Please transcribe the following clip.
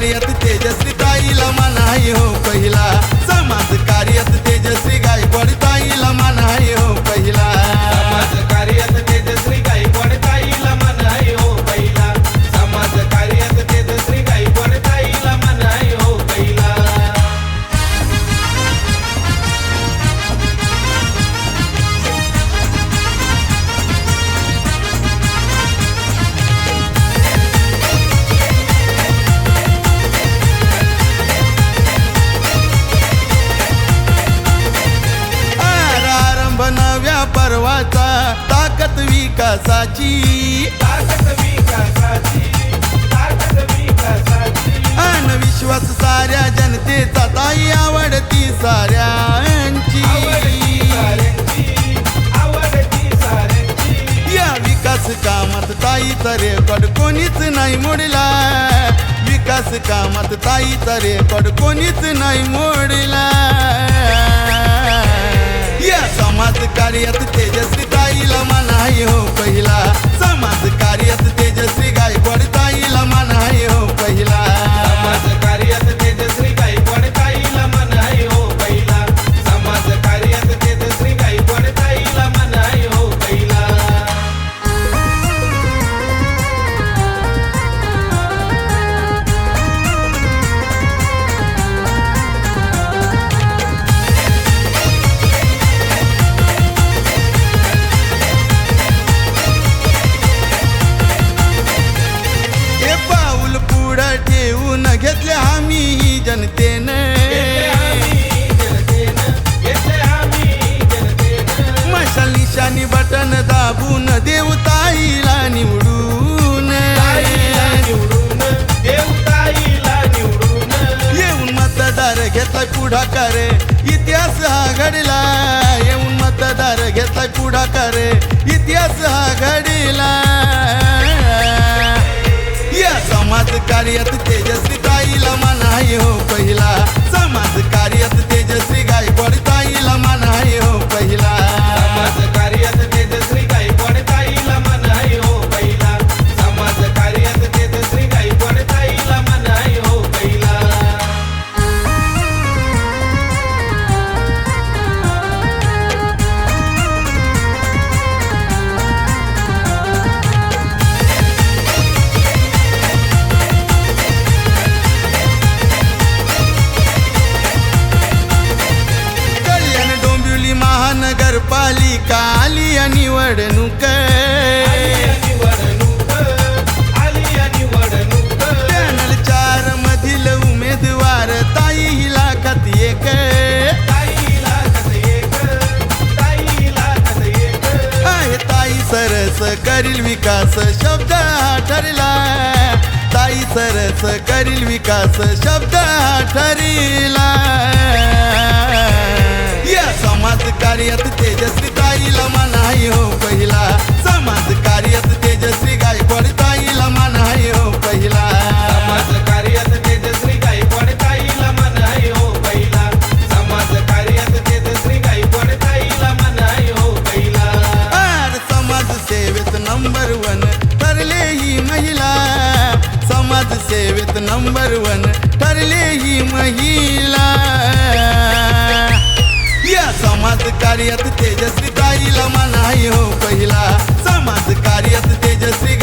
कार्यात तेजश्री ताईला मान आहे हो पहिला, समाज कार्यात तेजश्री गायकवाड ताईला मान आहे हो पहिला, समाज कार्यात तेजश्री गायकवाड ताईला मान आहे हो पहिला, समाज कार्यात तेजश्री गायकवाड ताईला मान आहे हो पहिला. आरंभ नव्या पर्वाचा ताकद विकासाची, ताकद विकासाची, ताकद विकासाची. अन विश्वास साऱ्या जनतेचा ताई आवडती साऱ्यांची, आवडती साऱ्यांची, आवडती साऱ्यांची. या विकास कामात ताईचा रेकॉर्ड कोणीच नाही मोडला, विकास कामात ताईचा रेकॉर्ड कोणीच नाही मोडला. या समाज कार्यात तेजश्री ताईला मान आहे हो पहिला, समाज कार्यात तेजश्री गायकवाड ताईला मान आहे हो पहिला, समाज कार्यात तेजश्री गायकवाड ताईला मान आहे हो पहिला, समाज कार्यात तेजश्री गायकवाड ताईला मान आहे हो पहिला. हे पाऊल पुढं ठेवून घेतले आम्ही जनतेनं, मशाल निशाणी बटन दाबून देऊ ताईला निवडून, येऊन मतदार घेतलाय पुढाकार, इतिहास हा घडला, येऊन मतदार घेतलाय पुढाकार, इतिहास हा घडला. या समाज कार्यात तेजश्री ताईला मान आहे हो पहिला, समाज कार्यात तेजश्री गायकवाड ताईला मान आहे हो पहिला, समाज कार्यात तेजश्री गायकवाड ताईला मान आहे हो पहिला, समाज कार्यात तेजश्री गायकवाड ताईला मान आहे हो पहिला. कल्याण डोंबिवली महानगरपालिका आली या निवडणूक, पॅनल 4 मधील उमेदवार ताई ही लाखात एक, आहे ताई सरस करील विकास शब्द हा ठरला, ताई सरस करील विकास शब्द हा ठरला. या समाज कार्यात तेजश्री ताईला मान आहे हो पहिला, समाज कार्यात तेजश्री गायकवाड ताईला मान आहे हो पहिला, समाज कार्यात तेजश्री गायकवाड ताईला मान आहे हो पहिला, समाज कार्यात तेजश्री गायकवाड ताईला मान आहे हो पहिला. आर समाज सेवेत नंबर 1 ठरले ही महिला, समाज सेवेत नंबर 1 ठरले ही महिला. या समाज कार्यात तेजश्री ताईला मान आहे हो पहिला, समाज कार्यात तेजश्री